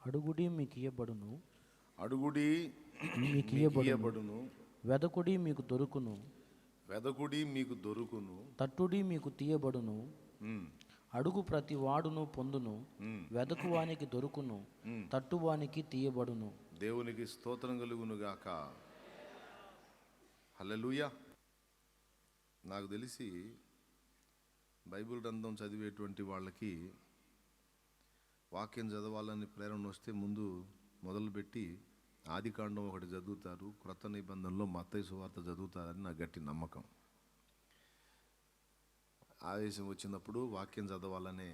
అడుగుడి మీకు ఇయ్యబడును, అడుగుడి మీకు మీకు ఇయ్యబడును, ఇయ్యబడును, వెదకుడి మీకు దొరుకును, వెదకుడి మీకు దొరుకును. తట్టుడి మీకు తీయబడును. ఉమ్, అడుగు ప్రతి వాడును పొందును, ఉమ్, వెదకువానికి దొరుకును, ఉమ్. తట్టువానికి తీయబడును. దేవునికి స్తోత్రం కలుగునుగాక. హల్లెలూయా. నాకు తెలిసి బైబిల్ గ్రంథం చదివేటువంటి వాళ్ళకి వాక్యం చదవాలని ప్రేరణ వస్తే ముందు మొదలుపెట్టి ఆదికాండం ఒకటి చదువుతారు, క్రొత్త నిబంధనలో మత్తయి సువార్త చదువుతారని నా గట్టి నమ్మకం. ఆవేశం వచ్చినప్పుడు వాక్యం చదవాలనే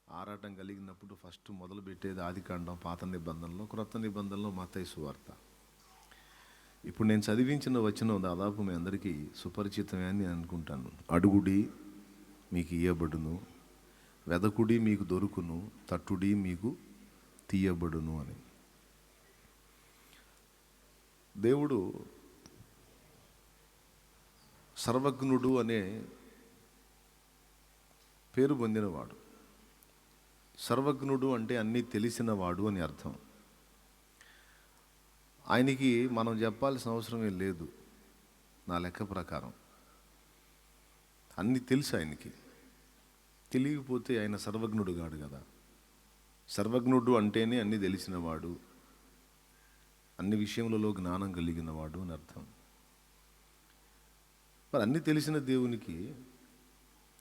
ఆరాటం కలిగినప్పుడు ఫస్ట్ మొదలు పెట్టేది ఆదికాండం పాత నిబంధనలో, క్రొత్త నిబంధనలో మత్తయి సువార్త. ఇప్పుడు నేను చదివించిన వచనం దాదాపు మీ అందరికీ సుపరిచితమే అని నేను అనుకుంటాను. అడుగుడి మీకు ఇయ్యబడును, వెదకుడి మీకు దొరుకును, తట్టుడి మీకు తీయబడును అని. దేవుడు సర్వజ్ఞుడు అనే పేరు పొందినవాడు. సర్వజ్ఞుడు అంటే అన్నీ తెలిసినవాడు అని అర్థం. ఆయనకి మనం చెప్పాల్సిన అవసరమే లేదు. నా లెక్క ప్రకారం అన్నీ తెలుసు ఆయనకి. తెలియకపోతే ఆయన సర్వజ్ఞుడు కాడు కదా. సర్వజ్ఞుడు అంటేనే అన్నీ తెలిసినవాడు, అన్ని విషయములలో జ్ఞానం కలిగినవాడు అని అర్థం. మరి అన్నీ తెలిసిన దేవునికి,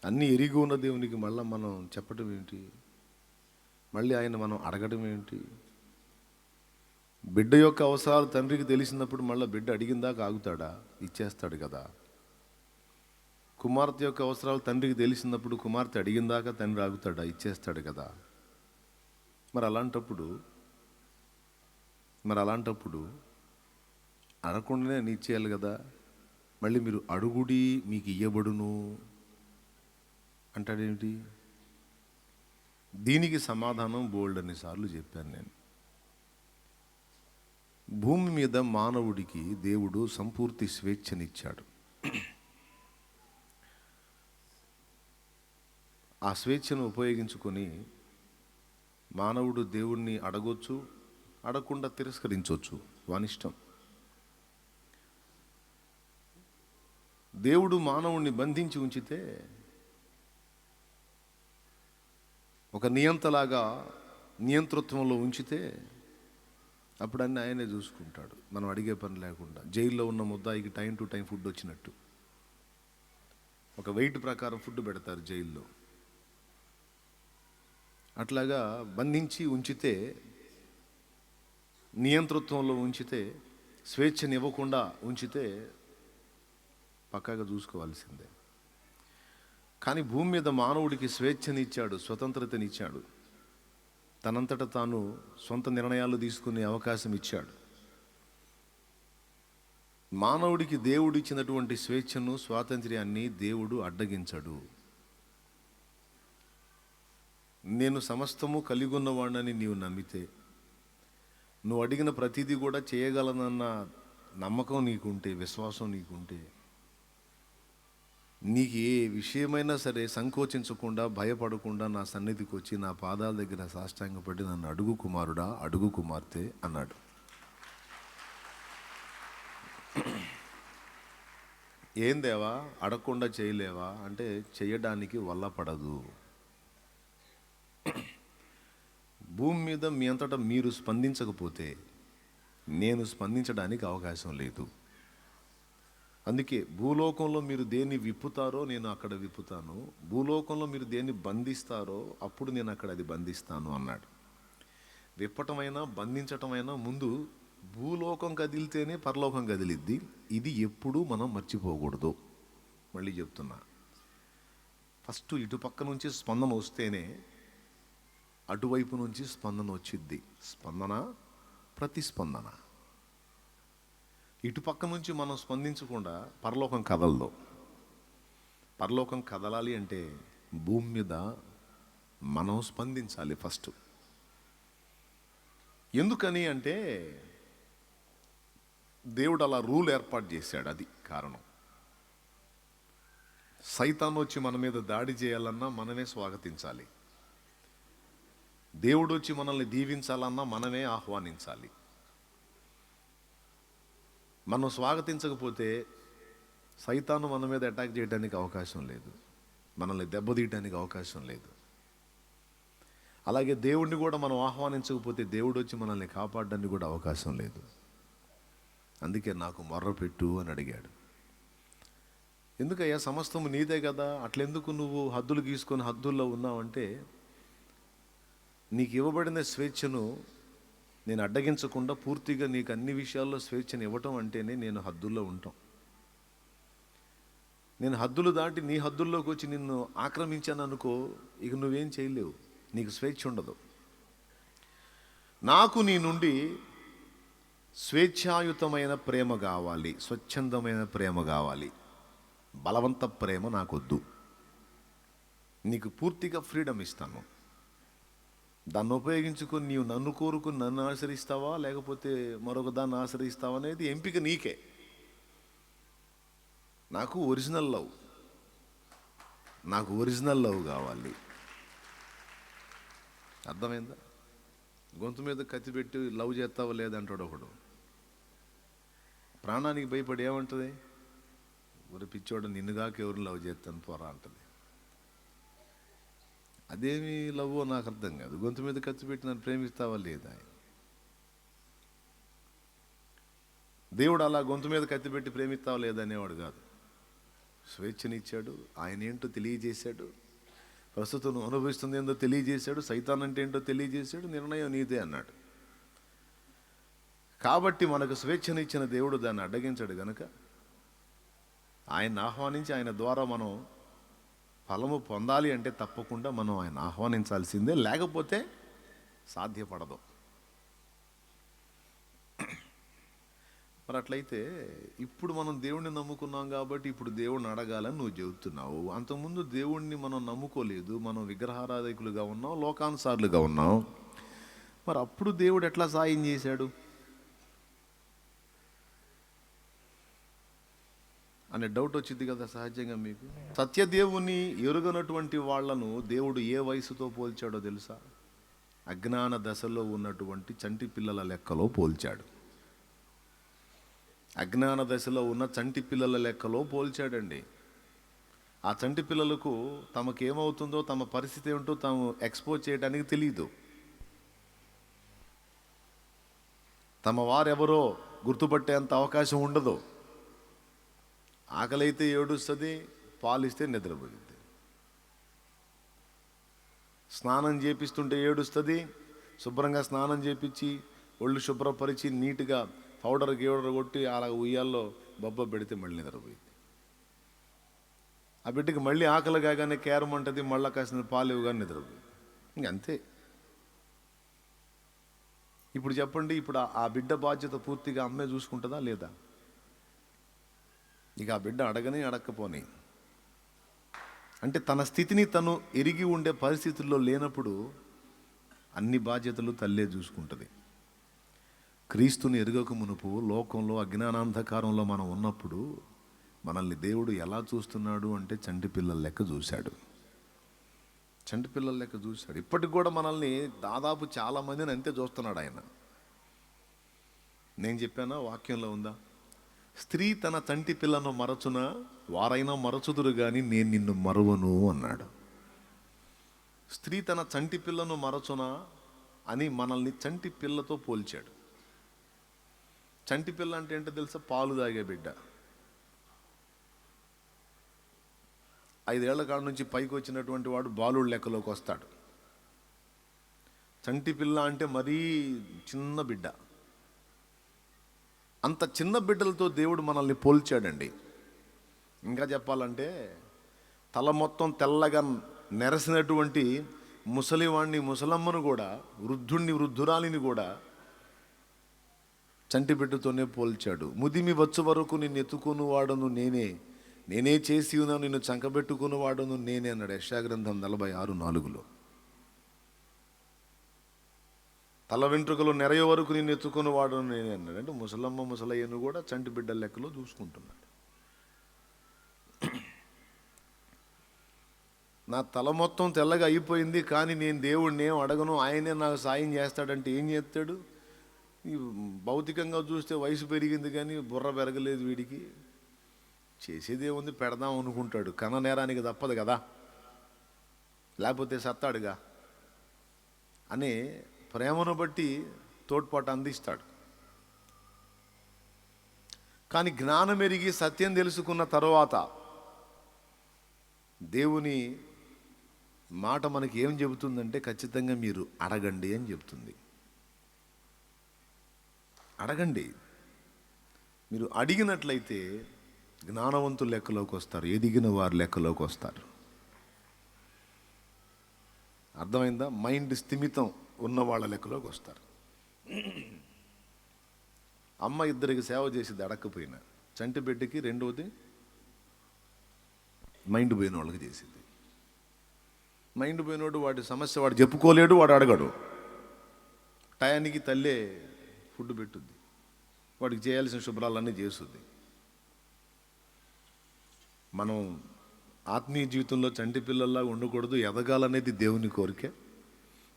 అన్నీ ఎరిగి ఉన్న దేవునికి మళ్ళీ మనం చెప్పడం ఏంటి? మళ్ళీ ఆయన మనం అడగడం ఏంటి? బిడ్డ యొక్క అవసరాలు తండ్రికి తెలిసినప్పుడు మళ్ళీ బిడ్డ అడిగిందాకా ఆగుతాడా? ఇచ్చేస్తాడు కదా. కుమార్తె యొక్క అవసరాలు తండ్రికి తెలిసినప్పుడు కుమార్తె అడిగిందాకా తండ్రి ఆగుతాడా? ఇచ్చేస్తాడు కదా. మరి అలాంటప్పుడు అడగకుండానే నీ ఇచ్చేయాలి కదా. మళ్ళీ మీరు అడుగుడి మీకు ఇయ్యబడును అంటాడేమిటి? దీనికి సమాధానం బోల్డ్ అన్నిసార్లు చెప్పాను నేను. భూమి మీద మానవుడికి దేవుడు సంపూర్తి స్వేచ్ఛనిచ్చాడు. ఆ స్వేచ్ఛను ఉపయోగించుకొని మానవుడు దేవుణ్ణి అడగొచ్చు, అడగకుండా తిరస్కరించవచ్చు, వానిష్టం. దేవుడు మానవుణ్ణి బంధించి ఉంచితే ఒక నియంతలాగా నియంతృత్వంలో ఉంచితే అప్పుడు అన్నీ ఆయనే చూసుకుంటాడు, మనం అడిగే పని లేకుండా. జైల్లో ఉన్న ముద్దాయికి టైం టు టైం ఫుడ్ వచ్చినట్టు ఒక వెయిట్ ప్రకారం ఫుడ్ పెడతారు జైల్లో. అట్లాగా బంధించి ఉంచితే, నియంతృత్వంలో ఉంచితే, స్వేచ్ఛనివ్వకుండా ఉంచితే పక్కాగా చూసుకోవాల్సిందే. కానీ భూమి మీద మానవుడికి స్వేచ్ఛనిచ్చాడు, స్వతంత్రతనిచ్చాడు, తనంతట తాను సొంత నిర్ణయాలు తీసుకునే అవకాశం ఇచ్చాడు. మానవుడికి దేవుడు ఇచ్చినటువంటి స్వేచ్ఛను, స్వాతంత్ర్యాన్ని దేవుడు అడ్డగించడు. నేను సమస్తము కలిగి ఉన్నవాడిని నీవు నమ్మితే, నువ్వు అడిగిన ప్రతిదీ కూడా చేయగలనన్న నమ్మకం నీకుంటే, విశ్వాసం నీకుంటే, నీకు ఏ విషయమైనా సరే సంకోచించకుండా, భయపడకుండా నా సన్నిధికి వచ్చి నా పాదాల దగ్గర సాష్టాంగపడి నన్ను అడుగు కుమారుడా, అడుగు కుమార్తె అన్నాడు. ఏం దేవా అడగకుండా చేయలేవా అంటే చేయడానికి వల్ల పడదు. భూమి మీద మీ అంతటా మీరు స్పందించకపోతే నేను స్పందించడానికి అవకాశం లేదు. అందుకే భూలోకంలో మీరు దేన్ని విప్పుతారో నేను అక్కడ విప్పుతాను, భూలోకంలో మీరు దేన్ని బంధిస్తారో అప్పుడు నేను అక్కడ అది బంధిస్తాను అన్నాడు. విప్పటమైనా బంధించటమైనా ముందు భూలోకం కదిలితేనే పరలోకం కదిలిద్ది. ఇది ఎప్పుడూ మనం మర్చిపోకూడదు. మళ్ళీ చెప్తున్నా, ఫస్ట్ ఇటుపక్క నుంచి స్పందన వస్తేనే అటువైపు నుంచి స్పందన వచ్చిద్ది. స్పందన, ప్రతిస్పందన. ఇటుపక్క నుంచి మనం స్పందించకుండా పరలోకం కదలదు. పరలోకం కదలాలి అంటే భూమి మీద మనం స్పందించాలి ఫస్ట్. ఎందుకని అంటే దేవుడు అలా రూల్ ఏర్పాటు చేశాడు, అది కారణం. సైతాన్ వచ్చి మన మీద దాడి చేయాలన్నా మనమే స్వాగతించాలి. దేవుడు వచ్చి మనల్ని దీవించాలన్నా మనమే ఆహ్వానించాలి. మనం స్వాగతించకపోతే సైతాను మన మీద అటాక్ చేయడానికి అవకాశం లేదు, మనల్ని దెబ్బతీయడానికి అవకాశం లేదు. అలాగే దేవుణ్ణి కూడా మనం ఆహ్వానించకపోతే దేవుడు వచ్చి మనల్ని కాపాడడానికి కూడా అవకాశం లేదు. అందుకే నాకు మొర్రపెట్టు అని అడిగాడు. ఎందుకయ్యా, సమస్తము నీదే కదా, అట్లెందుకు నువ్వు హద్దులు గీసుకొని హద్దుల్లో ఉన్నావంటే, నీకు ఇవ్వబడిన స్వేచ్ఛను నేను అడ్డగించకుండా పూర్తిగా నీకు అన్ని విషయాల్లో స్వేచ్ఛను ఇవ్వటం అంటేనే నేను హద్దుల్లో ఉంటాం. నేను హద్దులు దాటి నీ హద్దుల్లోకి వచ్చి నిన్ను ఆక్రమించాను అనుకో, ఇక నువ్వేం చేయలేవు, నీకు స్వేచ్ఛ ఉండదు. నాకు నీ నుండి స్వేచ్ఛాయుతమైన ప్రేమ కావాలి, స్వచ్ఛందమైన ప్రేమ కావాలి. బలవంత ప్రేమ నాకొద్దు. నీకు పూర్తిగా ఫ్రీడమ్ ఇస్తాను. దాన్ని ఉపయోగించుకొని నీవు నన్ను కోరుకుని నన్ను ఆశ్రయిస్తావా లేకపోతే మరొక దాన్ని ఆశ్రయిస్తావా అనేది ఎంపిక నీకే. నాకు ఒరిజినల్ లవ్ కావాలి. అర్థమైందా? గొంతు మీద కత్తి పెట్టి లవ్ చేస్తావా లేదంటాడు ఒకడు. ప్రాణానికి భయపడి ఏమంటుంది, ఒరి పిచ్చోడు నిన్నుగాక ఎవరు లవ్ చేస్తాను పోరా అంటుంది. అదేమి లవ్వో నాకు అర్థం కాదు. గొంతు మీద కత్తి పెట్టి నన్ను ప్రేమిస్తావా లేదా? దేవుడు అలా గొంతు మీద కత్తి పెట్టి ప్రేమిస్తావా లేదా అనేవాడు కాదు. స్వేచ్ఛనిచ్చాడు, ఆయన ఏంటో తెలియజేశాడు, ప్రస్తుతం అనుభవిస్తుంది ఏందో తెలియజేశాడు, సైతాన్ అంటే ఏంటో తెలియజేశాడు, నిర్ణయం నీదే అన్నాడు. కాబట్టి మనకు స్వేచ్ఛనిచ్చిన దేవుడు దాన్ని అడ్డగించాడు గనుక ఆయన్ని ఆహ్వానించి ఆయన ద్వారా మనం ఫలము పొందాలి అంటే తప్పకుండా మనం ఆయన ఆహ్వానించాల్సిందే, లేకపోతే సాధ్యపడదు. మరి అట్లయితే ఇప్పుడు మనం దేవుణ్ణి నమ్ముకున్నాం కాబట్టి ఇప్పుడు దేవుణ్ణి అడగాలని నువ్వు చెబుతున్నావు. అంతకుముందు దేవుణ్ణి మనం నమ్ముకోలేదు, మనం విగ్రహారాధకులుగా ఉన్నాం, లోకానుసారులుగా ఉన్నాం. మరి అప్పుడు దేవుడు ఎట్లా సాయం చేశాడు అనే డౌట్ వచ్చింది కదా సహజంగా మీకు. సత్యదేవుని ఎరుగనటువంటి వాళ్లను దేవుడు ఏ వయసుతో పోల్చాడో తెలుసా? అజ్ఞాన దశలో ఉన్నటువంటి చంటి పిల్లల లెక్కలో పోల్చాడు. అజ్ఞాన దశలో ఉన్న చంటి పిల్లల లెక్కలో పోల్చాడండి. ఆ చంటి పిల్లలకు తమకేమవుతుందో, తమ పరిస్థితి ఏమిటో తాము ఎక్స్పోజ్ చేయడానికి తెలియదు. తమ వారెవరో గుర్తుపట్టేంత అవకాశం ఉండదు. ఆకలైతే ఏడుస్తుంది, పాలిస్తే నిద్రపోయింది. స్నానం చేపిస్తుంటే ఏడుస్తుంది, శుభ్రంగా స్నానం చేపించి ఒళ్ళు శుభ్రపరిచి నీట్గా పౌడర్ కొట్టి అలా ఉయ్యాల్లో బొబ్బ పెడితే మళ్ళీ నిద్రపోయింది. ఆ బిడ్డకి మళ్ళీ ఆకలి కాగానే కేరం అంటది, మళ్ళీ కాసిన పాలు ఇవ్వగానే నిద్రపోయింది. ఇంకంతే. ఇప్పుడు చెప్పండి, ఇప్పుడు ఆ బిడ్డ బాధ్యత పూర్తిగా అమ్మే చూసుకుంటుందా లేదా? ఇక ఆ బిడ్డ అడగకపోని అంటే తన స్థితిని తను ఎరిగి ఉండే పరిస్థితుల్లో లేనప్పుడు అన్ని బాధ్యతలు తల్లే చూసుకుంటుంది. క్రీస్తుని ఎరుగక మునుపు లోకంలో అజ్ఞానాంధకారంలో మనం ఉన్నప్పుడు మనల్ని దేవుడు ఎలా చూస్తున్నాడు అంటే చంటి పిల్లల లెక్క చూశాడు. ఇప్పటికి కూడా మనల్ని దాదాపు చాలామందిని అంతే చూస్తున్నాడు ఆయన. నేను చెప్పానా, వాక్యంలో ఉందా? స్త్రీ తన చంటి పిల్లను మరచునా వారైనా మరచుదురు కానీ నేను నిన్ను మరువను అన్నాడు. స్త్రీ తన చంటి పిల్లను మరచునా అని మనల్ని చంటి పిల్లతో పోల్చాడు. చంటి పిల్ల అంటే ఏంటో తెలుసా? పాలు తాగే బిడ్డ. 5 ఏళ్ల కాడ నుంచి పైకి వచ్చినటువంటి వాడు బాలుడు లెక్కలోకి వస్తాడు. చంటి పిల్ల అంటే మరీ చిన్న బిడ్డ. అంత చిన్న బిడ్డలతో దేవుడు మనల్ని పోల్చాడండి. ఇంకా చెప్పాలంటే తల మొత్తం తెల్లగా నెరసినటువంటి ముసలివాణ్ణి, ముసలమ్మను కూడా, వృద్ధురాలిని కూడా చంటి బిడ్డతోనే పోల్చాడు. ముదిమి వచ్చు వరకు నిన్ను ఎత్తుకుని వాడను నేనే చేసి ఉన్నాను, నిన్ను చంకబెట్టుకుని వాడను నేనే అన్నాడు యెషయా గ్రంథం 46:4. తల వెంట్రుకలు నెరయ వరకు నిన్ను ఎత్తుకొని వాడను నేనే అన్నాడు. అంటే ముసలమ్మ ముసలయ్యను కూడా చంటి బిడ్డల లెక్కలో చూసుకుంటున్నాడు. నా తల మొత్తం తెల్లగా అయిపోయింది, కానీ నేను దేవుడిని ఏం అడగను, ఆయనే నాకు సాయం చేస్తాడంటే ఏం చేస్తాడు? ఈ భౌతికంగా చూస్తే వయసు పెరిగింది కానీ బుర్ర పెరగలేదు వీడికి. చేసేది ఏముంది, పెడదాం అనుకుంటాడు. కన్న నేరానికి తప్పదు కదా, లేకపోతే సత్తాడుగా అని ప్రేమను బట్టి తోడ్పాటు అందిస్తాడు. కానీ జ్ఞానం ఎరిగి సత్యం తెలుసుకున్న తరువాత దేవుని మాట మనకి ఏం చెబుతుందంటే, ఖచ్చితంగా మీరు అడగండి అని చెబుతుంది. అడగండి. మీరు అడిగినట్లయితే జ్ఞానవంతుల లెక్కలోకి వస్తారు, ఎదిగిన వారి లెక్కలోకి వస్తారు. అర్థమైందా? మైండ్ స్థిమితం ఉన్న వాళ్ళ లెక్కలోకి వస్తారు. అమ్మ ఇద్దరికి సేవ చేసేది అడగకపోయినా, చంటి బిడ్డకి రెండవది మైండ్ పోయిన వాళ్ళకి చేసేది. మైండ్ పోయినోడు వాడి సమస్య వాడు చెప్పుకోలేడు, వాడు అడగడు. టయానికి తల్లే ఫుడ్ పెట్టుద్ది, వాడికి చేయాల్సిన శుభ్రాలన్నీ చేస్తుంది. మనం ఆత్మీయ జీవితంలో చంటి పిల్లల్లాగా ఉండకూడదు, ఎదగాలనేది దేవుని కోరిక.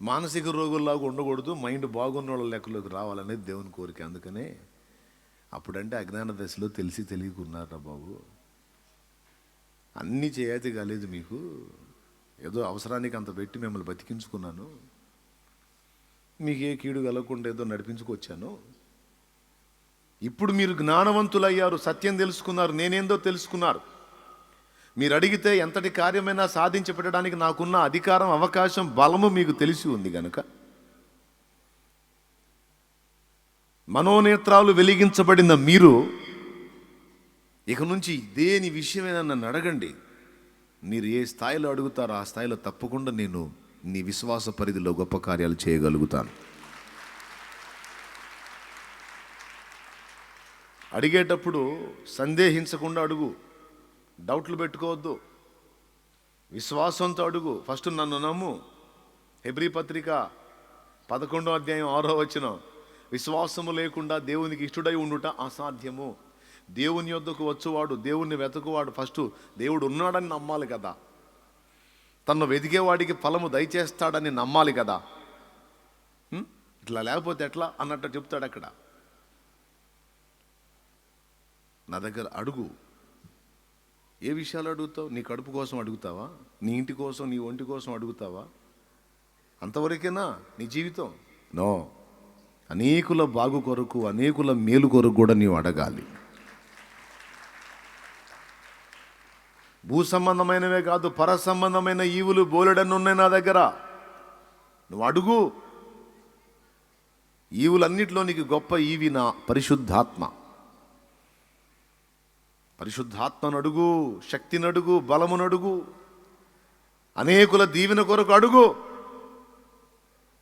మానసిక రోగుల్లాగా ఉండకూడదు, మైండ్ బాగున్న వాళ్ళ లెక్కలోకి రావాలనేది దేవుని కోరిక. అందుకనే అప్పుడంటే అజ్ఞాన దశలో తెలిసి తెలియకున్నారా బాబు, అన్నీ చేయతే కాలేదు మీకు, ఏదో అవసరానికి అంత పెట్టి మిమ్మల్ని బతికించుకున్నాను, మీకు ఏ కీడు కలగకుండా ఏదో నడిపించుకొచ్చాను. ఇప్పుడు మీరు జ్ఞానవంతులయ్యారు, సత్యం తెలుసుకున్నారు, నేనేందో తెలుసుకున్నారు. మీరు అడిగితే ఎంతటి కార్యమైనా సాధించి పెట్టడానికి నాకున్న అధికారం, అవకాశం, బలము మీకు తెలిసి ఉంది గనుక మనోనేత్రాలు వెలిగించబడిన మీరు ఇక నుంచి దేని విషయమైనా నన్ను అడగండి. మీరు ఏ స్థాయిలో అడుగుతారో ఆ స్థాయిలో తప్పకుండా నేను నీ విశ్వాస పరిధిలో గొప్ప కార్యాలు చేయగలుగుతాను. అడిగేటప్పుడు సందేహించకుండా అడుగు, డౌట్లు పెట్టుకోవద్దు, విశ్వాసంతో అడుగు. ఫస్ట్ నన్ను నమ్ము. హెబ్రీ పత్రిక 11వ అధ్యాయం 6వ వచనం, విశ్వాసము లేకుండా దేవునికి ఇష్టడై ఉండుట అసాధ్యము. దేవుని యొద్దకు వచ్చువాడు, దేవుణ్ణి వెతుకువాడు ఫస్ట్ దేవుడు ఉన్నాడని నమ్మాలి కదా, తను వెతికేవాడికి ఫలము దయచేస్తాడని నమ్మాలి కదా. ఇట్లా లేకపోతే ఎట్లా అన్నట్టు చెప్తాడు అక్కడ. నా దగ్గర అడుగు. ఏ విషయాలు అడుగుతావు? నీ కడుపు కోసం అడుగుతావా? నీ ఇంటి కోసం, నీ ఒంటి కోసం అడుగుతావా? అంతవరకేనా నీ జీవితం? నో. అనేకుల బాగు కొరకు, అనేకుల మేలు కొరకు కూడా నీవు అడగాలి. భూ సంబంధమైనవే కాదు, పర సంబంధమైన ఈవులు బోలెడన్ని ఉన్నాయి నా దగ్గర. నువ్వు అడుగు. ఈవులన్నిటిలో నీకు గొప్ప ఈవి నా పరిశుద్ధాత్మ. పరిశుద్ధాత్మను అడుగు, శక్తిని అడుగు, బలమును అడుగు, అనేకుల దీవెన కొరకు అడుగు,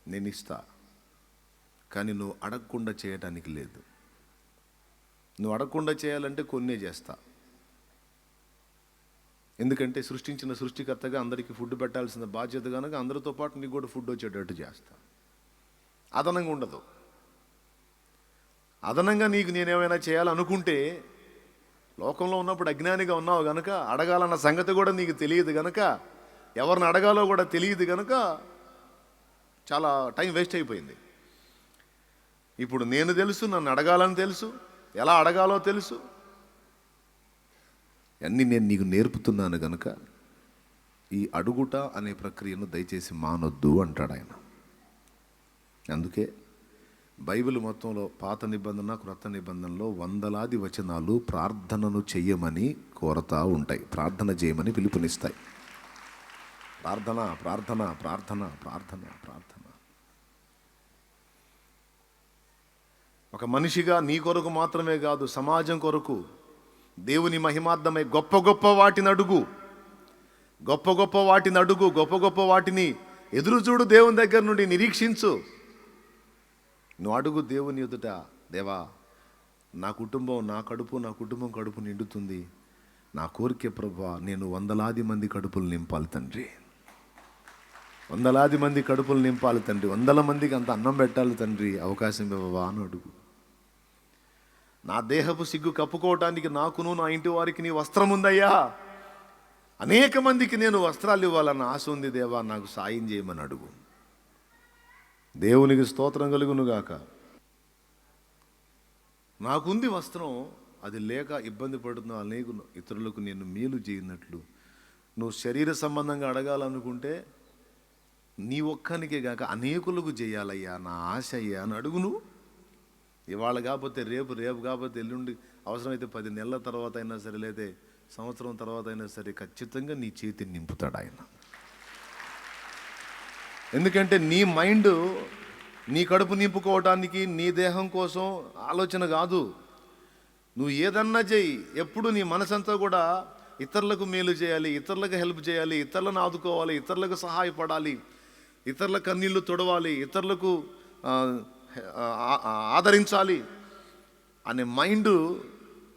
నేను ఇస్తా. కానీ నువ్వు అడగకుండా చేయడానికి లేదు. నువ్వు అడగకుండా చేయాలంటే కొన్నే చేస్తా. ఎందుకంటే సృష్టించిన సృష్టికర్తగా అందరికీ ఫుడ్ పెట్టాల్సిన బాధ్యత కనుక అందరితో పాటు నీకు కూడా ఫుడ్ వచ్చేటట్టు చేస్తా. అదనంగా ఉండదు. అదనంగా నీకు నేనేమైనా చేయాలనుకుంటే, లోకంలో ఉన్నప్పుడు అజ్ఞానిగా ఉన్నావు గనక, అడగాలన్న సంగతి కూడా నీకు తెలియదు గనక, ఎవరిని అడగాలో కూడా తెలియదు గనక చాలా టైం వేస్ట్ అయిపోయింది. ఇప్పుడు నేను తెలుసు, నన్ను అడగాలని తెలుసు, ఎలా అడగాలో తెలుసు, అన్నీ నేను నీకు నేర్పుతున్నాను గనక ఈ అడుగుట అనే ప్రక్రియను దయచేసి మానొద్దు అంటాడు ఆయన. అందుకే బైబిల్ మొత్తంలో పాత నిబంధన, క్రొత్త నిబంధనలో వందలాది వచనాలు ప్రార్థనను చెయ్యమని కోరతా ఉంటాయి, ప్రార్థన చేయమని పిలుపునిస్తాయి. ప్రార్థన, ప్రార్థన, ప్రార్థన, ప్రార్థన, ప్రార్థన. ఒక మనిషిగా నీ కొరకు మాత్రమే కాదు, సమాజం కొరకు, దేవుని మహిమార్థమై గొప్ప గొప్ప వాటిని అడుగు, గొప్ప గొప్ప వాటిని అడుగు, గొప్ప గొప్ప వాటిని ఎదురు చూడు, దేవుని దగ్గర నుండి నిరీక్షించు. నువ్వు అడుగు దేవుని ఎదుట, దేవా నా కుటుంబం, నా కుటుంబం కడుపు నిండుతుంది, నా కోరిక ప్రభువా, నేను వందలాది మంది కడుపులు నింపాలి తండ్రి, వందలాది మంది కడుపులు నింపాలి తండ్రి, 100 మందికి అంత అన్నం పెట్టాలి తండ్రి, అవకాశం ఇవ్వవా అని అడుగు. నా దేహపు సిగ్గు కప్పుకోవటానికి నాకును నా ఇంటి వారికి నీ వస్త్రం ఉందయ్యా అనేక మందికి నేను వస్త్రాలు ఇవ్వాలన్న ఆశ ఉంది దేవా, నాకు సాయం చేయమని అడుగు. దేవునికి స్తోత్రం కలుగునుగాక. నాకుంది వస్త్రం, అది లేక ఇబ్బంది పడుతున్న అనేక ఇతరులకు నేను మేలు చేయనట్లు నువ్వు శరీర సంబంధంగా అడగాలనుకుంటే నీ ఒక్కనికే కాక అనేకులకు చేయాలయ్యా, నా ఆశ అయ్యా అని అడుగును. ఇవాళ కాకపోతే రేపు, రేపు కాకపోతే ఎల్లుండి, అవసరమైతే 10 నెలల తర్వాత అయినా సరే, లేదా సంవత్సరం తర్వాత అయినా సరే ఖచ్చితంగా నీ చేతిని నింపుతాడు ఆయన. ఎందుకంటే నీ మైండ్ నీ కడుపు నింపుకోవటానికి, నీ దేహం కోసం ఆలోచన కాదు. నువ్వు ఏదన్నా చెయ్యి, ఎప్పుడు నీ మనసంతా కూడా ఇతరులకు మేలు చేయాలి, ఇతరులకు హెల్ప్ చేయాలి, ఇతరులను ఆదుకోవాలి, ఇతరులకు సహాయపడాలి, ఇతరుల కన్నీళ్లు తొడవాలి, ఇతరులకు ఆదరించాలి అనే మైండ్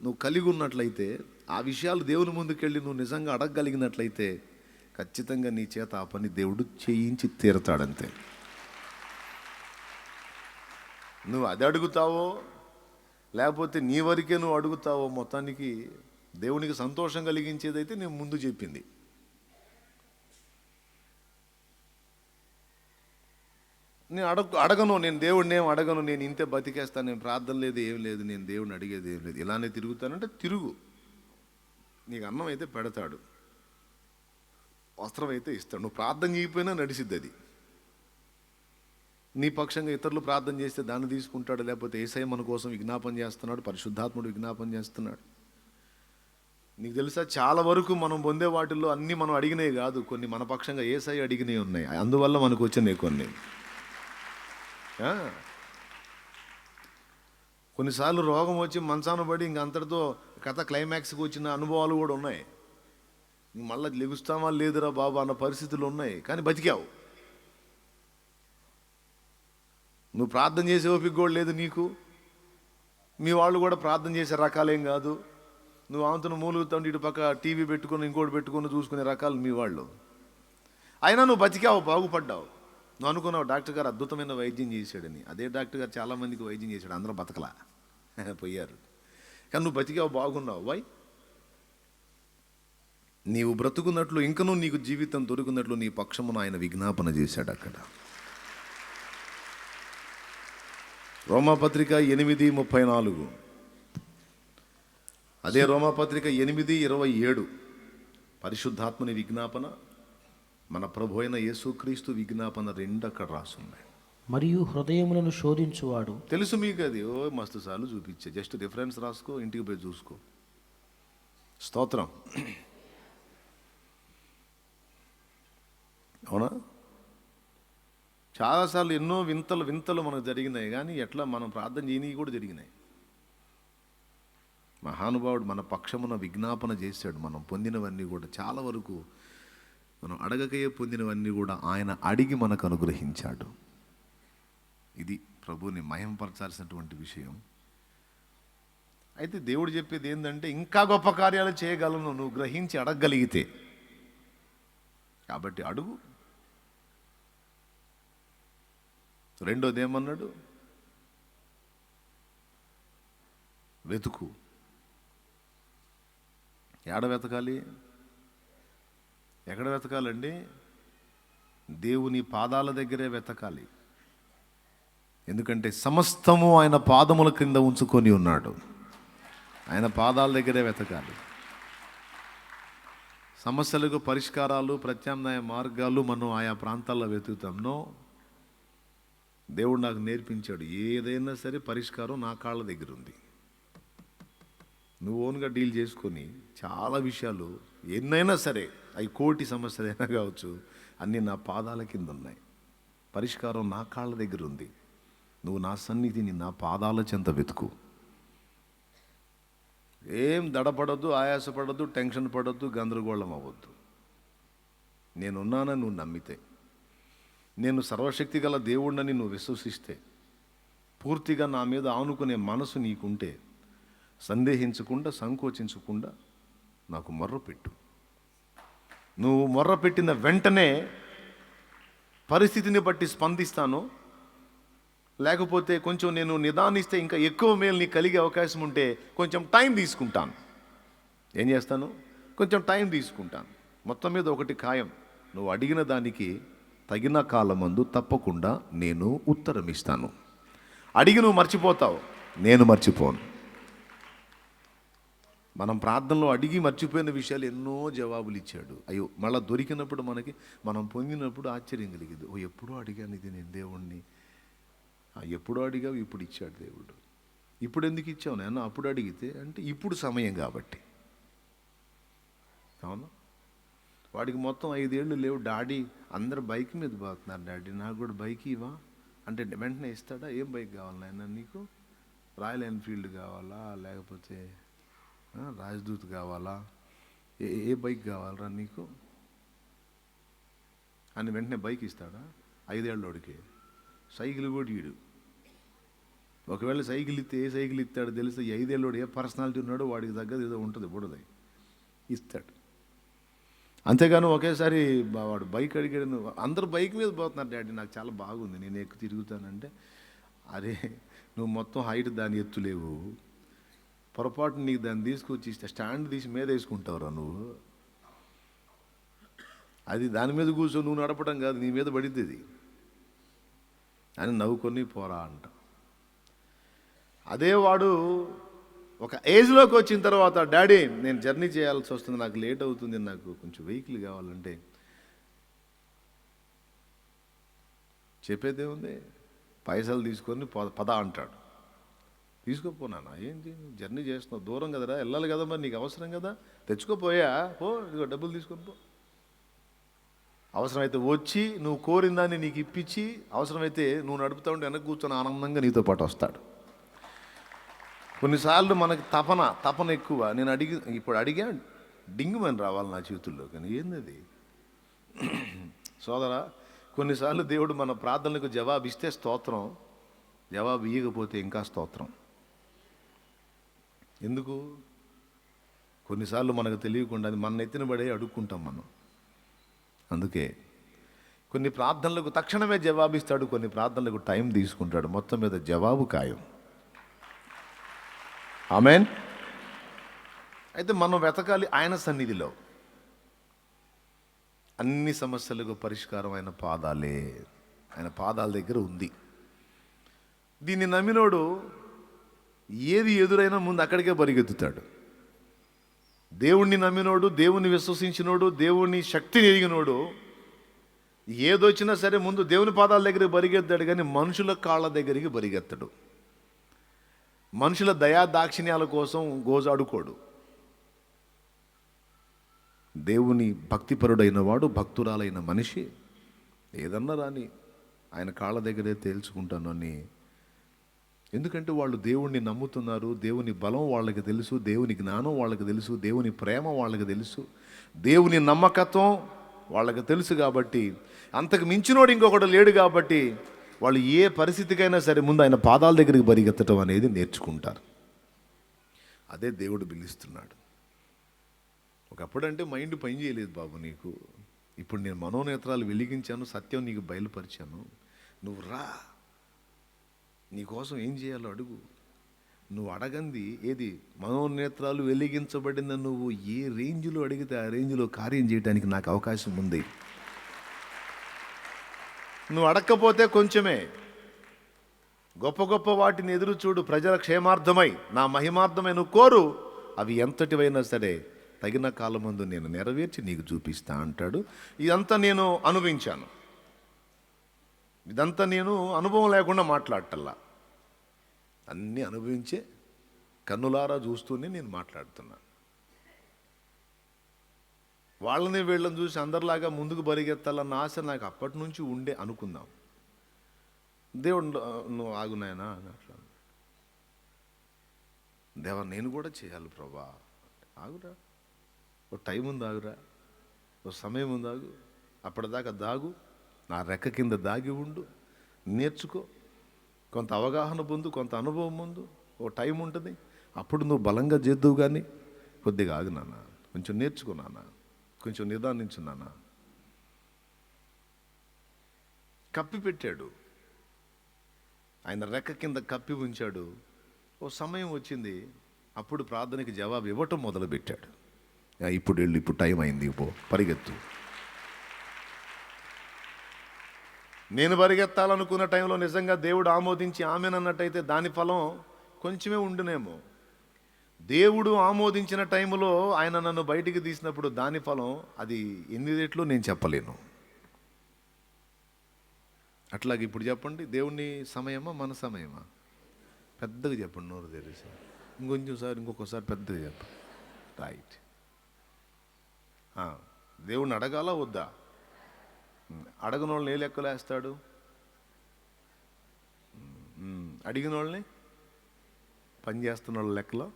నువ్వు కలిగి ఉన్నట్లయితే, ఆ విషయాలు దేవుని ముందుకెళ్ళి నువ్వు నిజంగా అడగగలిగినట్లయితే ఖచ్చితంగా నీ చేత ఆ పని దేవుడు చేయించి తీరతాడంతే. నువ్వు అది అడుగుతావో లేకపోతే నీ వరకే నువ్వు అడుగుతావో, మొత్తానికి దేవునికి సంతోషం కలిగించేదైతే నేను ముందు చెప్పింది. నేను అడగను, నేను దేవుడిని ఏం అడగను, నేను ఇంతే బతికేస్తాను, నేను ప్రార్థన లేదు, ఏం లేదు, నేను దేవుడిని అడిగేది ఏం లేదు, ఇలానే తిరుగుతానంటే తిరుగు. నీకు అన్నం అయితే పెడతాడు, వస్త్రం అయితే ఇస్తాడు, నువ్వు ప్రార్థన చేయకపోయినా నడిసిద్ది అది. నీ పక్షంగా ఇతరులు ప్రార్థన చేస్తే దాన్ని తీసుకుంటాడు, లేకపోతే యేసయ్య మన కోసం విజ్ఞాపన చేస్తున్నాడు, పరిశుద్ధాత్ముడు విజ్ఞాపన చేస్తున్నాడు. నీకు తెలుసా, చాలా వరకు మనం పొందే వాటిల్లో అన్నీ మనం అడిగినవి కాదు, కొన్ని మన పక్షంగా యేసయ్య అడిగినవి ఉన్నాయి, అందువల్ల మనకు వచ్చినాయి కొన్ని. కొన్నిసార్లు రోగం వచ్చి మంచాన పడి ఇంక అంతటితో కథ క్లైమాక్స్కి వచ్చిన అనుభవాలు కూడా ఉన్నాయి. మళ్ళీ లెగుస్తామా లేదురా బాబా అన్న పరిస్థితులు ఉన్నాయి, కానీ బతికావు. నువ్వు ప్రార్థన చేసే ఓపిక కూడా లేదు నీకు, మీ వాళ్ళు కూడా ప్రార్థన చేసే రకాలేం కాదు. నువ్వు ఆంతను మూలుగుతావు, ఇటు పక్క టీవీ పెట్టుకొని ఇంకోటి పెట్టుకొని చూసుకునే రకాలు మీ వాళ్ళు. అయినా నువ్వు బతికావు, బాగుపడ్డావు. నువ్వు అనుకున్నావు డాక్టర్ గారు అద్భుతమైన వైద్యం చేశాడని. అదే డాక్టర్ గారు చాలామందికి వైద్యం చేశాడు, అందరూ బతకలా పోయారు. కానీ నువ్వు బతికావు, బాగున్నావు. వై? నీవు బ్రతుకున్నట్లు ఇంకనూ నీకు జీవితం దొరుకున్నట్లు నీ పక్షమును ఆయన విజ్ఞాపన చేశాడు అక్కడ. రోమాపత్రిక 8:34. అదే రోమాపత్రిక 8:27 పరిశుద్ధాత్మని విజ్ఞాపన, మన ప్రభు అయిన యేసుక్రీస్తు విజ్ఞాపన 2 అక్కడ రాసున్నాయి. మరియు హృదయములను శోధించువాడు. తెలుసు మీకు అది, మస్తు సార్లు చూపించే, జస్ట్ రిఫరెన్స్ రాసుకో, ఇంటికి పోయి చూసుకో. స్తోత్రం. అవునా? చాలాసార్లు ఎన్నో వింతలు మనకు జరిగినాయి, కానీ ఎట్లా మనం ప్రార్థన చేయని కూడా జరిగినాయి. మహానుభావుడు మన పక్షమున విజ్ఞాపన చేశాడు. మనం పొందినవన్నీ కూడా చాలా వరకు మనం అడగకయే పొందినవన్నీ కూడా ఆయన అడిగి మనకు అనుగ్రహించాడు. ఇది ప్రభువుని మహిమపరచాల్సినటువంటి విషయం. అయితే దేవుడు చెప్పేది ఏంటంటే, ఇంకా గొప్ప కార్యాలు చేయగలను నువ్వు గ్రహించి అడగగలిగితే. కాబట్టి అడుగు. రెండోది ఏమన్నాడు? వెతుకు. ఎక్కడ వెతకాలి? ఎక్కడ వెతకాలండి? దేవుని పాదాల దగ్గరే వెతకాలి. ఎందుకంటే సమస్తము ఆయన పాదముల క్రింద ఉంచుకొని ఉన్నాడు. ఆయన పాదాల దగ్గరే వెతకాలి. సమస్యలకు పరిష్కారాలు, ప్రత్యామ్నాయ మార్గాలు మనం ఆయా ప్రాంతాల్లో వెతుకుతాంనో, దేవుడు నాకు నేర్పించాడు, ఏదైనా సరే పరిష్కారం నా కాళ్ళ దగ్గర ఉంది. నువ్వు ఓన్గా డీల్ చేసుకొని చాలా విషయాలు ఎన్నైనా సరే, అవి కోటి సమస్యలైనా కావచ్చు, అన్నీ నా పాదాల కింద ఉన్నాయి. పరిష్కారం నా కాళ్ళ దగ్గర ఉంది. నువ్వు నా సన్నిధిని నా పాదాల చెంత వెతుకు. ఏం దడపడద్దు, ఆయాసపడద్దు, టెన్షన్ పడద్దు, గందరగోళం అవ్వద్దు. నేనున్నానని నువ్వు నమ్మితే, నేను సర్వశక్తి గల దేవుడినని నువ్వు విశ్వసిస్తే, పూర్తిగా నా మీద ఆనుకునే మనసు నీకుంటే, సందేహించకుండా, సంకోచించకుండా నాకు మొర్రపెట్టు. నువ్వు మొర్రపెట్టిన వెంటనే పరిస్థితిని బట్టి స్పందిస్తాను. లేకపోతే కొంచెం నేను నిదానిస్తే ఇంకా ఎక్కువ మేలు నీకు కలిగే అవకాశం ఉంటే కొంచెం టైం తీసుకుంటాను. ఏం చేస్తాను? కొంచెం టైం తీసుకుంటాను. మొత్తం మీద ఒకటి ఖాయం, నువ్వు అడిగిన దానికి తగిన కాలమందు తప్పకుండా నేను ఉత్తరం ఇస్తాను. అడిగి నువ్వు మర్చిపోతావు, నేను మర్చిపోను. మనం ప్రార్థనలో అడిగి మర్చిపోయిన విషయాలు ఎన్నో జవాబులు ఇచ్చాడు. అయ్యో, మళ్ళీ దొరికినప్పుడు మనం పొందినప్పుడు ఆశ్చర్యం కలిగింది. ఓ, ఎప్పుడో అడిగాను ఇది నేను దేవుణ్ణి. ఎప్పుడో అడిగావు, ఇప్పుడు ఇచ్చాడు దేవుడు. ఇప్పుడు ఎందుకు ఇచ్చావు నాన్న? అప్పుడు అడిగితే అంటే ఇప్పుడు సమయం కాబట్టి. అవును, వాడికి మొత్తం 5 ఏళ్ళు లేవు. డాడీ అందరు బైక్ మీద పోతున్నారు, డాడీ నాకు కూడా బైక్ ఇవ్వా అంటే వెంటనే ఇస్తాడా? ఏం బైక్ కావాలి నాయన నీకు? రాయల్ ఎన్ఫీల్డ్ కావాలా, లేకపోతే రాజ్దూత్ కావాలా, ఏ బైక్ కావాలరా నీకు అని వెంటనే బైక్ ఇస్తాడా? 5 ఏళ్ళోడికి సైకిల్ కూడా ఈడు. ఒకవేళ సైకిల్ ఇస్తే ఏ సైకిల్ ఇస్తాడు తెలిస్తే 5 ఏళ్ళోడు ఏ పర్సనాలిటీ ఉన్నాడో వాడికి తగ్గదు ఏదో ఉంటుంది, బుడది ఇస్తాడు. అంతేగాను ఒకేసారి వాడు బైక్ అడిగాడు. అందరూ బైక్ మీద పోతున్నారు, డాడీ నాకు చాలా బాగుంది, నేను ఎక్కువ తిరుగుతానంటే, అరే నువ్వు మొత్తం హైట్ దాని ఎత్తులేవు, పొరపాటు నీకు దాన్ని తీసుకొచ్చి ఇస్తే స్టాండ్ తీసి మీద వేసుకుంటావురా నువ్వు. అది దాని మీద కూర్చో, నువ్వు నడపడం కాదు, నీ మీద పడిద్ది అని నవ్వుకొని పోరా అంట. అదే వాడు ఒక ఏజ్లోకి వచ్చిన తర్వాత, డాడీ నేను జర్నీ చేయాల్సి వస్తుంది, నాకు లేట్ అవుతుంది, నాకు కొంచెం వెహికల్ కావాలంటే చెప్పేదేముంది, పైసలు తీసుకొని పద అంటాడు. తీసుకోపోనా, ఏంటి జర్నీ చేస్తున్నావు, దూరం కదరా, వెళ్ళాలి కదా, మరి నీకు అవసరం కదా, తెచ్చుకోపోయా, పో ఇదిగో డబ్బులు తీసుకొని పో. అవసరమైతే వచ్చి నువ్వు కోరిన దాన్ని నీకు ఇప్పించి, అవసరమైతే నువ్వు నడుపుతా ఉంటే వెనక్కి కూర్చొని ఆనందంగా నీతో పాటు వస్తాడు. కొన్నిసార్లు మనకి తపన ఎక్కువ. నేను ఇప్పుడు అడిగా డింగుమని రావాలి నా చేతుల్లో, కానీ ఏంది సోదరా? కొన్నిసార్లు దేవుడు మన ప్రార్థనలకు జవాబు ఇస్తే స్తోత్రం, జవాబు ఇవ్వకపోతే ఇంకా స్తోత్రం. ఎందుకు? కొన్నిసార్లు మనకు తెలియకుండా అది మన ఎత్తిన పడే అడుక్కుంటాం మనం. అందుకే కొన్ని ప్రార్థనలకు తక్షణమే జవాబిస్తాడు, కొన్ని ప్రార్థనలకు టైం తీసుకుంటాడు. మొత్తం మీద జవాబు ఖాయం. ఆమేన్. అయితే మనం వెతకాలి ఆయన సన్నిధిలో. అన్ని సమస్యలకు పరిష్కారం ఆయన పాదాలే, ఆయన పాదాల దగ్గర ఉంది. దీన్ని నమ్మినోడు ఏది ఎదురైనా ముందు అక్కడికే పరిగెత్తుతాడు. దేవుణ్ణి నమ్మినోడు, దేవుణ్ణి విశ్వసించినోడు, దేవుని శక్తిని ఎరిగినోడు ఏదొచ్చినా సరే ముందు దేవుని పాదాల దగ్గరికి పరిగెత్తాడు, కానీ మనుషుల కాళ్ళ దగ్గరికి పరిగెత్తడు. మనుషుల దయా దాక్షిణ్యాల కోసం గోజాడుకోడు. దేవుని భక్తిపరుడైన వాడు, భక్తురాలైన మనిషి ఏదన్నా రాని ఆయన కాళ్ళ దగ్గరే తేల్చుకుంటాను అని. ఎందుకంటే వాళ్ళు దేవుణ్ణి నమ్ముతున్నారు, దేవుని బలం వాళ్ళకి తెలుసు, దేవుని జ్ఞానం వాళ్ళకి తెలుసు, దేవుని ప్రేమ వాళ్ళకి తెలుసు, దేవుని నమ్మకత్వం వాళ్ళకి తెలుసు. కాబట్టి అంతకు మించినోడు ఇంకొకటి లేడు. కాబట్టి వాళ్ళు ఏ పరిస్థితికైనా సరే ముందు ఆయన పాదాల దగ్గరికి పరిగెత్తడం అనేది నేర్చుకుంటారు. అదే దేవుడు పిలుస్తున్నాడు. ఒకప్పుడంటే మైండ్ పని చేయలేదు బాబు నీకు, ఇప్పుడు నేను మనోనేత్రాలు వెలిగించాను, సత్యం నీకు బయలుపరిచాను, నువ్వు రా, నీకోసం ఏం చేయాలో అడుగు. నువ్వు అడగంది ఏది? మనోనేత్రాలు వెలిగించబడిన నువ్వు ఏ రేంజ్లో అడిగితే ఆ రేంజ్లో కార్యం చేయడానికి నాకు అవకాశం ఉంది. నువ్వు అడగకపోతే కొంచెమే, గొప్ప గొప్ప వాటిని ఎదురు చూడు, ప్రజల క్షేమార్థమై నా మహిమార్థమై నువ్వు కోరు, అవి ఎంతటివైనా సరే తగిన కాలమందు నేను నెరవేర్చి నీకు చూపిస్తా అంటాడు. ఇదంతా నేను అనుభవించాను, ఇదంతా నేను అనుభవం లేకుండా మాట్లాడటల్లా, అన్నీ అనుభవించే కన్నులారా చూస్తూనే నేను మాట్లాడుతున్నాను. వాళ్ళని వీళ్ళని చూసి అందరిలాగా ముందుకు పరిగెత్తాలన్న ఆశ నాకు అప్పటి నుంచి ఉండే అనుకుందాం. దేవుడు నువ్వు ఆగునాయనా అని అట్లా, దేవా నేను కూడా చేయాలి ప్రభా, ఆగురా, ఓ టైం ఉంది, ఆగురా, ఓ సమయం ఉంది, ఆగు, అప్పటిదాకా దాగు, నా రెక్క కింద దాగి ఉండు, నేర్చుకో, కొంత అవగాహన పొందు, కొంత అనుభవం ముందు, ఓ టైం ఉంటుంది, అప్పుడు నువ్వు బలంగా చేద్దువు. కానీ కొద్దిగా ఆగు నాన్న, కొంచెం నేర్చుకో నాన్న, కొంచెం నిదానించు నాన్న. కప్పి పెట్టాడు, ఆయన రెక్క కింద కప్పి ఉంచాడు. ఓ సమయం వచ్చింది, అప్పుడు ప్రార్థనకి జవాబు ఇవ్వటం మొదలుపెట్టాడు. ఇప్పుడు వెళ్ళు, ఇప్పుడు టైం అయింది, పో పరిగెత్తు. నేను పరిగెత్తాలనుకున్న టైంలో నిజంగా దేవుడు ఆమోదించి ఆమెనన్నట్టయితే దాని ఫలం కొంచెమే ఉండునేమో. దేవుడు ఆమోదించిన టైంలో ఆయన నన్ను బయటికి తీసినప్పుడు దాని ఫలం అది ఎన్ని రెట్లు నేను చెప్పలేను. అట్లాగే ఇప్పుడు చెప్పండి, దేవుని సమయమా మన సమయమా? పెద్దగా చెప్పండి, నోరు తెరిసి. ఇంకొకసారి పెద్దగా చెప్పండి. రైట్. దేవుణ్ణి అడగాలా వద్దా? అడగని వాళ్ళని ఏ లెక్కలు వేస్తాడు? అడిగిన వాళ్ళని పని చేస్తున్న వాళ్ళ లెక్కలో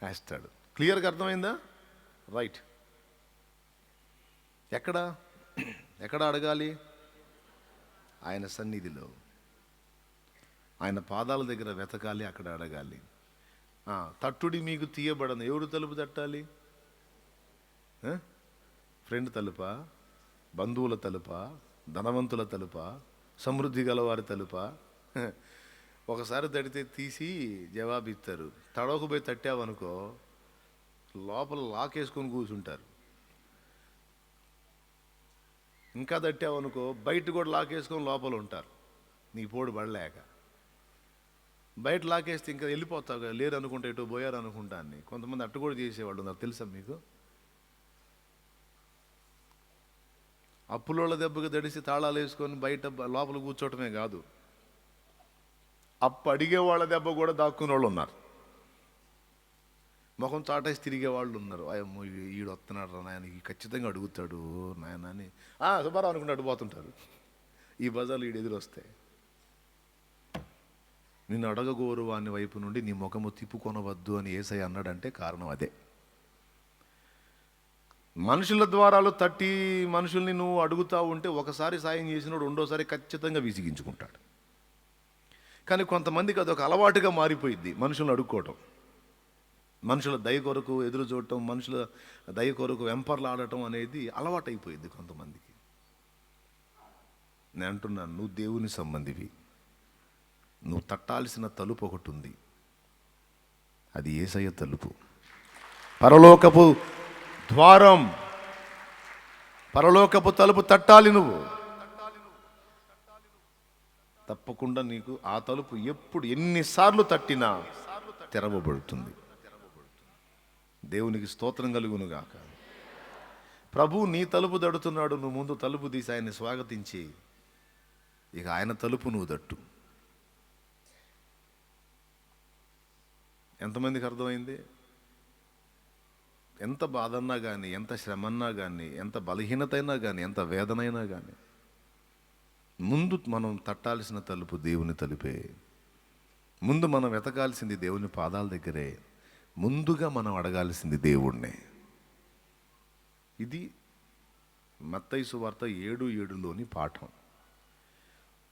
వేస్తాడు. క్లియర్గా అర్థమైందా? రైట్. ఎక్కడ అడగాలి? ఆయన సన్నిధిలో, ఆయన పాదాల దగ్గర వెతకాలి, అక్కడ అడగాలి. తట్టుడి మీకు తీయబడను. ఎవరు తలుపు తట్టాలి? ఫ్రెండ్ తలుపా? బంధువుల తలుపా? ధనవంతుల తలుపా? సమృద్ధి గలవారి తలుపా? ఒకసారి తడితే తీసి జవాబిస్తారు. తడవకపోయి తట్టావనుకో లోపల లాకేసుకొని కూర్చుంటారు. ఇంకా తట్టావనుకో బయట కూడా లాకేసుకొని లోపల ఉంటారు, నీ పోడు పడలేక. బయట లాకేస్తే ఇంకా వెళ్ళిపోతావు కదా, లేరు అనుకుంటా, ఎటు పోయారు అనుకుంటా అని. కొంతమంది అట్టు కూడా చేసేవాళ్ళు ఉన్నారు, తెలుసా మీకు? అప్పులోళ్ళ దెబ్బకి దడిసి తాళాలు వేసుకొని బయట లోపల కూర్చోవటమే కాదు, అప్పు అడిగే వాళ్ళ దెబ్బ కూడా దాక్కునే వాళ్ళు ఉన్నారు. ముఖం చాటేసి తిరిగే వాళ్ళు ఉన్నారు. అయ్యమ్మో ఈడు వస్తున్నాడు రా నాయన, ఖచ్చితంగా అడుగుతాడు నాయన అని సుబ్బారావు అనుకుంటే అడిగిపోతుంటారు. ఈ బజార్లు ఈడు ఎదురు వస్తాయి. నిన్ను అడగగోరు వాని వైపు నుండి నీ ముఖము తిప్పుకొనవద్దు అని యేసయ్య అన్నాడంటే కారణం అదే. మనుషుల ద్వారాలు తట్టి మనుషుల్ని నువ్వు అడుగుతా ఉంటే ఒకసారి సాయం చేసినోడు రెండోసారి ఖచ్చితంగా విసిగించుకుంటాడు. కానీ కొంతమందికి అదొక అలవాటుగా మారిపోయింది, మనుషులను అడుక్కోవటం, మనుషుల దయ కొరకు ఎదురు చూడటం, మనుషుల దయ కొరకు వెంపర్లాడటం అనేది అలవాటైపోయింది కొంతమందికి. నేను అంటున్నాను, నువ్వు దేవుని సంబంధివి. నువ్వు తట్టాల్సిన తలుపు ఒకటి ఉంది, అది యేసయ్య తలుపు, పరలోకపు ద్వారం, పరలోకపు తలుపు తట్టాలి నువ్వు. తప్పకుండా నీకు ఆ తలుపు ఎప్పుడు ఎన్నిసార్లు తట్టినా తెరవబడుతుంది. దేవునికి స్తోత్రం కలుగునుగాక. ప్రభువు నీ తలుపు తడుతున్నాడు, నువ్వు ముందు తలుపు తీసి ఆయన్ని స్వాగతించి ఇక ఆయన తలుపు నువ్వు తట్టు. ఎంతమందికి అర్థమైంది? ఎంత బాధన్నా కానీ, ఎంత శ్రమన్నా కానీ, ఎంత బలహీనతైనా కానీ, ఎంత వేదనైనా కానీ ముందు మనం తట్టాల్సిన తలుపు దేవుని తలుపే. ముందు మనం వెతకాల్సింది దేవుని పాదాల దగ్గరే. ముందుగా మనం అడగాల్సింది దేవుణ్ణే. ఇది మత్తయి సువార్త 7:7లోని పాఠం,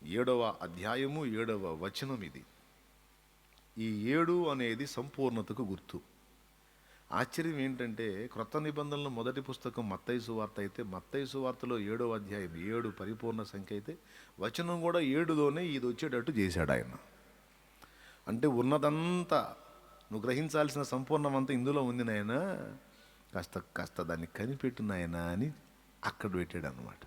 7వ అధ్యాయము 7వ వచనం. ఇది ఈ 7 అనేది సంపూర్ణతకు గుర్తు. ఆశ్చర్యం ఏంటంటే క్రొత్త నిబంధనలో మొదటి పుస్తకం మత్తయి సువార్త అయితే, మత్తయి సువార్తలో 7వ అధ్యాయం 7 పరిపూర్ణ సంఖ్య అయితే, వచనం కూడా 7లోనే ఇది వచ్చేటట్టు చేశాడు ఆయన. అంటే ఉన్నదంతా నువ్వు గ్రహించాల్సిన సంపూర్ణమంతా ఇందులో ఉంది నాయనా, కాస్త దాన్ని కనిపెట్టు నాయనా అని అక్కడ పెట్టాడు అన్నమాట.